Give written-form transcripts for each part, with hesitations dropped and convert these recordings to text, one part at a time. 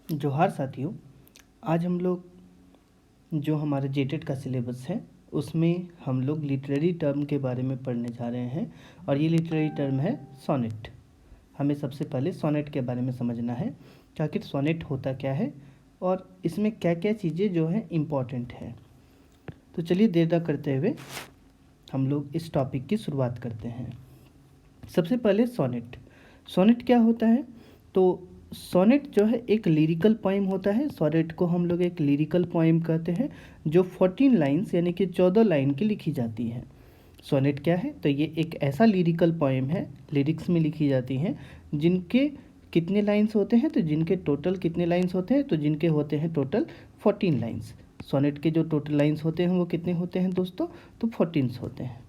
जोहार साथियों। आज हम लोग जो हमारा जेटेट का सिलेबस है उसमें हम लोग लिटरेरी टर्म के बारे में पढ़ने जा रहे हैं और ये लिटरेरी टर्म है सोनेट। हमें सबसे पहले सोनेट के बारे में समझना है कि आखिर सोनेट होता क्या है और इसमें क्या क्या चीज़ें जो है इम्पॉर्टेंट है। तो चलिए देर न करते हुए हम लोग इस टॉपिक की शुरुआत करते हैं। सबसे पहले सोनेट। सोनेट क्या होता है? तो सोनेट जो है एक लिरिकल पोइम होता है। सोनेट को हम लोग एक लिरिकल पोइम कहते हैं जो 14 लाइन्स यानी कि 14 लाइन की लिखी जाती है। सोनेट क्या है? तो ये एक ऐसा लिरिकल पोइम है, लिरिक्स में लिखी जाती हैं, जिनके कितने लाइन्स होते हैं? तो जिनके टोटल कितने लाइन्स होते हैं? तो जिनके होते हैं टोटल 14 लाइन्स। सोनेट के जो टोटल लाइन्स होते हैं वो कितने होते हैं दोस्तों? तो 14 होते हैं।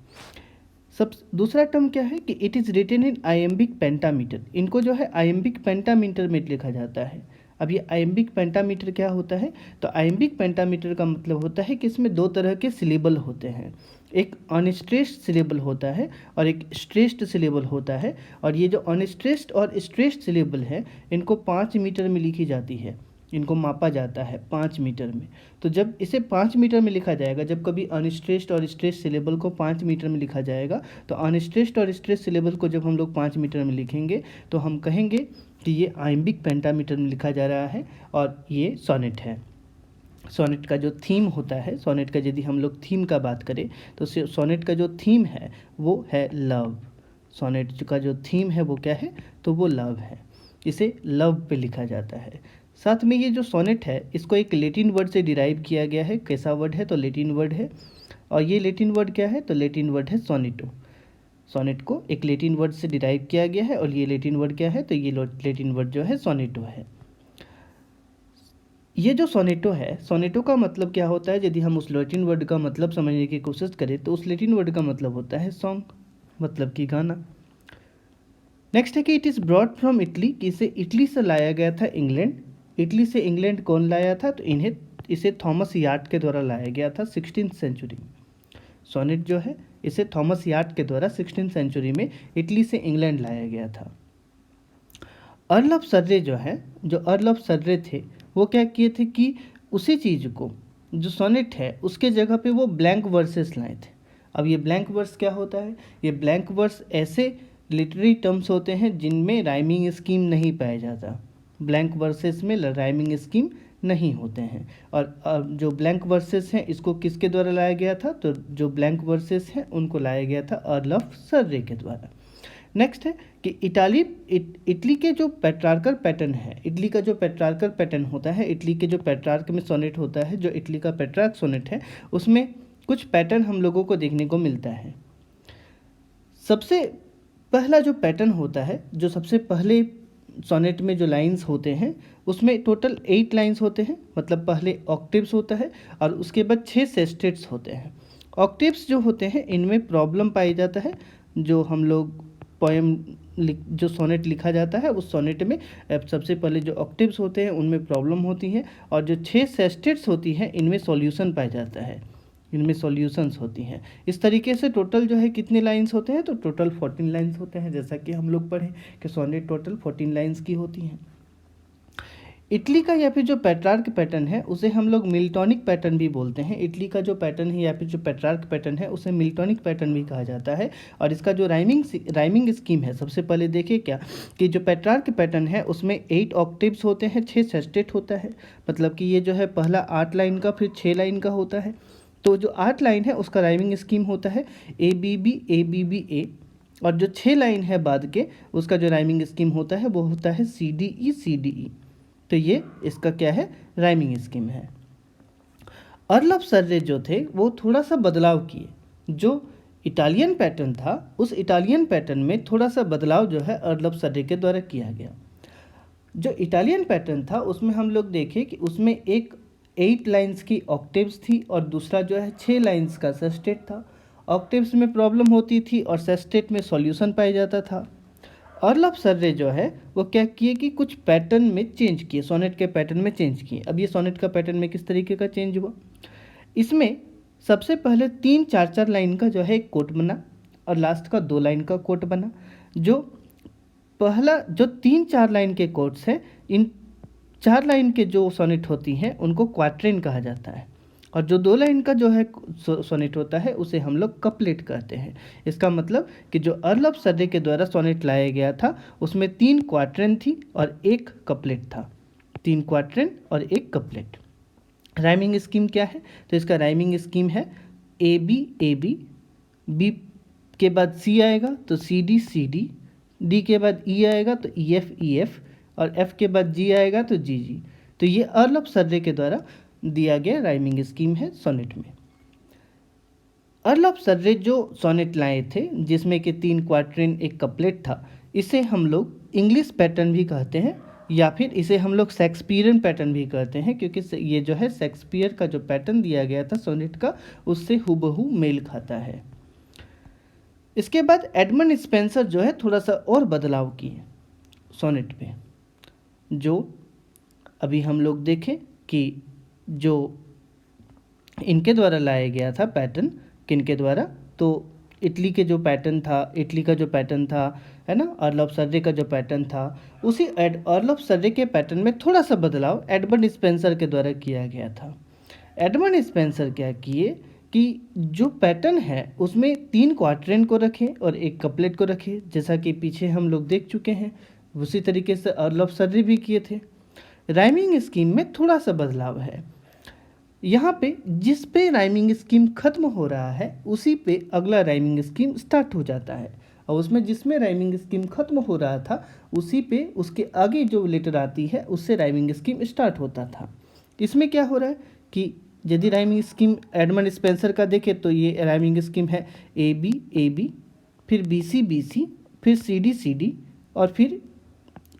सब दूसरा टर्म क्या है कि it is written in iambic pentameter. इनको जो है आयम्बिक पेंटामीटर में लिखा जाता है। अब ये आयम्बिक पेंटामीटर क्या होता है? तो आयम्बिक पेंटामीटर का मतलब होता है कि इसमें दो तरह के सिलेबल होते हैं। एक अनस्ट्रेस्ड सिलेबल होता है और एक स्ट्रेस्ड सिलेबल होता है। और ये जो अनस्ट्रेस्ड और स्ट्रेस्ड सिलेबल है इनको 5 मीटर में लिखी जाती है। इनको मापा जाता है 5 मीटर में। तो जब इसे 5 मीटर में लिखा जाएगा, जब कभी अनस्ट्रेस्ड और स्ट्रेस्ड सिलेबल को 5 मीटर में लिखा जाएगा, तो अनस्ट्रेस्ड और स्ट्रेस्ड सिलेबल को जब हम लोग 5 मीटर में लिखेंगे तो हम कहेंगे कि ये आयम्बिक पेंटामीटर में लिखा जा रहा है और ये सोनेट है। सोनेट का जो थीम होता है, सोनेट का यदि हम लोग थीम का बात करें तो सोनेट का जो थीम है वो है लव। सोनेट का जो थीम है वो क्या है? तो वो लव है। इसे लव पे लिखा जाता है। साथ में ये जो सोनेट है इसको एक लैटिन वर्ड से डिराइव किया गया है। कैसा वर्ड है? तो लैटिन वर्ड है। और ये लैटिन वर्ड क्या है? तो लैटिन वर्ड है सोनेटो। सोनेट को एक लैटिन वर्ड से डिराइव किया गया है और ये लैटिन वर्ड क्या है? तो ये लैटिन वर्ड जो है सोनेटो है। ये जो सोनेटो है, सोनेटो का मतलब क्या होता है? यदि हम उस लैटिन वर्ड का मतलब समझने की कोशिश करें तो उस लैटिन वर्ड का मतलब होता है सॉन्ग, मतलब कि गाना। नेक्स्ट है कि it is broad from Italy, कि इसे इटली से लाया गया था इंग्लैंड। इटली से इंग्लैंड कौन लाया था? तो इसे थॉमस यार्ड के द्वारा लाया गया था 16th सेंचुरी में। सोनेट जो है इसे थॉमस यार्ड के द्वारा 16th सेंचुरी में इटली से इंग्लैंड लाया गया था। अर्ल ऑफ सर्रे जो है, जो अर्ल ऑफ सर्रे थे वो क्या किए थे कि उसी चीज़ को, जो सोनेट है उसके जगह पे वो ब्लैंक वर्सेस लाए थे। अब ये ब्लैंक वर्स क्या होता है? ये ब्लैंक वर्स ऐसे लिटरेरी टर्म्स होते हैं जिनमें राइमिंग स्कीम नहीं पाया जाता। ब्लैंक वर्सेस में राइमिंग स्कीम नहीं होते हैं। और जो ब्लैंक वर्सेस हैं इसको किसके द्वारा लाया गया था? तो जो ब्लैंक वर्सेस हैं उनको लाया गया था अर्ल ऑफ सर्रे के द्वारा। नेक्स्ट है कि इटली के जो पेट्रार्कल पैटर्न है, इटली का जो पेट्रार्कल पैटर्न होता है, इटली के जो पेट्रार्क में सोनेट होता है, जो इटली का पेट्रार्क सोनेट है उसमें कुछ पैटर्न हम लोगों को देखने को मिलता है। सबसे पहला जो पैटर्न होता है, जो सबसे पहले सोनेट में जो लाइंस होते हैं उसमें टोटल 8 लाइंस होते हैं। मतलब पहले ऑक्टेव्स होता है और उसके बाद 6 सेस्टेट्स होते हैं। ऑक्टेव्स जो होते हैं इनमें प्रॉब्लम पाई जाता है। जो हम लोग पोएम जो सोनेट लिखा जाता है उस सोनेट में सबसे पहले जो ऑक्टेव्स होते हैं उनमें प्रॉब्लम होती है और जो 6 सेस्टेट्स होती हैं इनमें सॉल्यूशन पाया जाता है, इनमें सॉल्यूशंस होती हैं। इस तरीके से टोटल जो है कितने लाइंस होते हैं? तो टोटल 14 लाइंस होते हैं, जैसा कि हम लोग पढ़े कि सोनेट टोटल 14 लाइंस की होती हैं। इटली का या फिर जो पेट्रार्क पैटर्न है उसे हम लोग मिल्टॉनिक पैटर्न भी बोलते हैं। इटली का जो पैटर्न है या फिर जो पेट्रार्क पैटर्न है उसे मिल्टॉनिक पैटर्न भी कहा जाता है। और इसका जो राइमिंग स्कीम है, सबसे पहले देखिए क्या कि जो पेट्रार्क पैटर्न है उसमें 8 ऑक्टेव्स होते हैं, 6 सेस्टेट होता है। मतलब कि ये जो है पहला 8 लाइन का फिर 6 लाइन का होता है। तो जो 8 लाइन है उसका राइमिंग स्कीम होता है A B B A B B A. और जो 6 लाइन है बाद के उसका जो राइमिंग स्कीम होता है वो होता है C D E C D E. तो ये इसका क्या है? राइमिंग स्कीम है। अर्ल ऑफ सर्रे जो थे वो थोड़ा सा बदलाव किए। जो इटालियन पैटर्न था उस इटालियन पैटर्न में थोड़ा सा बदलाव जो है अर्ल ऑफ सर्रे के द्वारा किया गया। जो इटालियन पैटर्न था उसमें हम लोग देखें कि उसमें एक 8 लाइंस की ऑक्टेव्स थी और दूसरा जो है 6 लाइंस का सेस्टेट था। ऑक्टेव्स में प्रॉब्लम होती थी और सेस्टेट में सॉल्यूशन पाया जाता था। अर्ल ऑफ सर्रे जो है वो क्या किए कि कुछ पैटर्न में चेंज किए, सोनेट के पैटर्न में चेंज किए। अब ये सोनेट का पैटर्न में किस तरीके का चेंज हुआ? इसमें सबसे पहले 3-4 लाइन का जो है एक कोट बना और लास्ट का 2 लाइन का कोट बना। जो पहला जो 3-4 लाइन के कोट्स हैं इन 4 लाइन के जो सोनेट होती हैं उनको क्वाट्रेन कहा जाता है, और जो 2 लाइन का जो है सोनेट होता है उसे हम लोग कपलेट कहते हैं। इसका मतलब कि जो अर्ल ऑफ सर्रे के द्वारा सोनेट लाया गया था उसमें 3 क्वाट्रेन थी और 1 कपलेट था। 3 क्वाट्रेन और 1 कपलेट। राइमिंग स्कीम क्या है? तो इसका राइमिंग स्कीम है ए बी, बी के बाद सी आएगा तो सी डी, डी के बाद ई आएगा तो ई एफ, और एफ के बाद जी आएगा तो जी। तो ये अर्ल ऑफ सर्रे के द्वारा दिया गया राइमिंग स्कीम है सोनेट में। अर्ल ऑफ सर्रे जो सोनेट लाए थे जिसमें कि 3 क्वाट्रेन 1 कपलेट था, इसे हम लोग इंग्लिश पैटर्न भी कहते हैं, या फिर इसे हम लोग शेक्सपियरन पैटर्न भी कहते हैं, क्योंकि ये जो है शेक्सपियर का जो पैटर्न दिया गया था सोनेट का उससे हूबहू मेल खाता है। इसके बाद एडमंड स्पेंसर जो है थोड़ा सा और बदलाव किए सोनेट पे। जो अभी हम लोग देखें कि जो इनके द्वारा लाया गया था पैटर्न, किनके द्वारा, तो इटली के जो पैटर्न था, इटली का जो पैटर्न था, है ना, अर्ल ऑफ सर्रे का जो पैटर्न था, उसी अर्ल ऑफ सर्रे के पैटर्न में थोड़ा सा बदलाव एडमंड स्पेंसर के द्वारा किया गया था। एडमंड स्पेंसर क्या किए कि जो पैटर्न है उसमें 3 क्वाट्रेन को रखे और 1 कपलेट को रखे, जैसा कि पीछे हम लोग देख चुके हैं। उसी तरीके से अर्ल ऑफ सर्रे भी किए थे। राइमिंग स्कीम में थोड़ा सा बदलाव है। यहाँ पे जिस पे राइमिंग स्कीम खत्म हो रहा है उसी पे अगला राइमिंग स्कीम स्टार्ट हो जाता है, और उसमें जिसमें राइमिंग स्कीम खत्म हो रहा था उसी पे उसके आगे जो लेटर आती है उससे राइमिंग स्कीम स्टार्ट होता था। इसमें क्या हो रहा है कि यदि राइमिंग स्कीम एडमंड स्पेंसर का देखें तो ये राइमिंग स्कीम है ए बी, फिर बी सी, फिर सी डी और फिर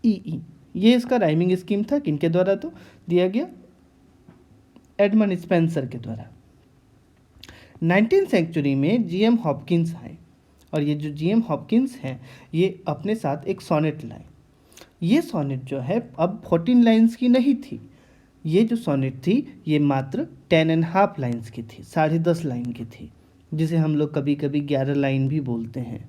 ई। ये इसका राइमिंग स्कीम था, किनके द्वारा? तो दिया गया एडमंड स्पेंसर के द्वारा। 19th सेंचुरी में जीएम हॉपकिंस आए, और ये जो जीएम हॉपकिंस हैं ये अपने साथ एक सोनेट लाए। ये सोनेट जो है अब 14 लाइन्स की नहीं थी, ये जो सोनेट थी ये मात्र 10.5 लाइन्स की थी, 10.5 लाइन की थी, जिसे हम लोग कभी कभी 11 लाइन भी बोलते हैं।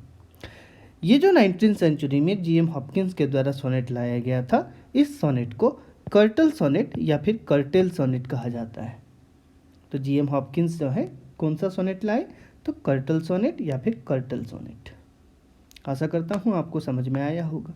ये जो 19th सेंचुरी में जीएम हॉपकिंस के द्वारा सोनेट लाया गया था, इस सोनेट को कर्टल सोनेट या फिर कर्टेल सोनेट कहा जाता है। तो जीएम हॉपकिंस जो है कौन सा सोनेट लाए? तो कर्टल सोनेट या फिर कर्टल सोनेट। आशा करता हूँ आपको समझ में आया होगा।